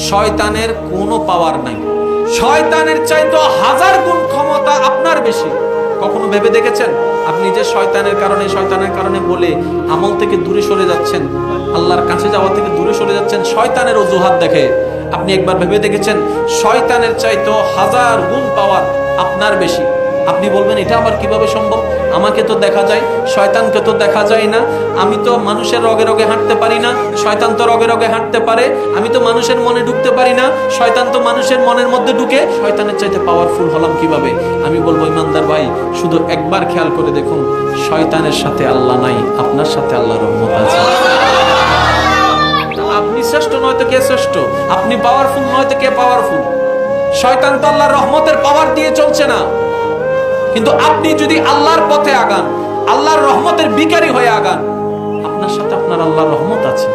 শয়তানের কোনো পাওয়ার নাই, শয়তানের চাইতে 1000 গুণ ক্ষমতা আপনার বেশি। কখনো ভেবে দেখেছেন আপনি যে শয়তানের কারণে বলে আমল থেকে দূরে সরে যাচ্ছেন, আল্লাহর কাছে যাওয়া থেকে দূরে সরে যাচ্ছেন শয়তানের অজুহাত দেখে? আপনি একবার ভেবে দেখেছেন শয়তানের চাইতে 1000 গুণ পাওয়ার আপনার বেশি? আপনি বলবেন এটা আবার কিভাবে সম্ভব? আমাকে তো দেখা যায়, শয়তানকে তো দেখা যায় না। আমি তো মানুষের রগে রগে হাঁটতে পারি না, শয়তান তো রগে রগে হাঁটতে পারে। আমি তো মানুষের মনে ঢুকতে পারি না, শয়তান তো মানুষের মনের মধ্যে ঢুকে। শয়তানের চাইতে পাওয়ারফুল হলাম কিভাবে? আমি বলবো ইমানদার ভাই, শুধু একবার খেয়াল করে দেখুন, শয়তানের সাথে আল্লাহ নাই, আপনার সাথে আল্লাহর রহমত আছে। আপনি শ্রেষ্ঠ নয়তো কে শ্রেষ্ঠ? আপনি পাওয়ারফুল নয়তো কে পাওয়ারফুল? শয়তান তো আল্লাহর রহমতের পাওয়ার দিয়ে চলছে না। কিন্তু আপনি যদি আল্লাহর পথে আগান, আল্লাহর রহমতের ভিখারি হয়ে আগান, আপনার সাথে আপনার আল্লাহর রহমত আছে।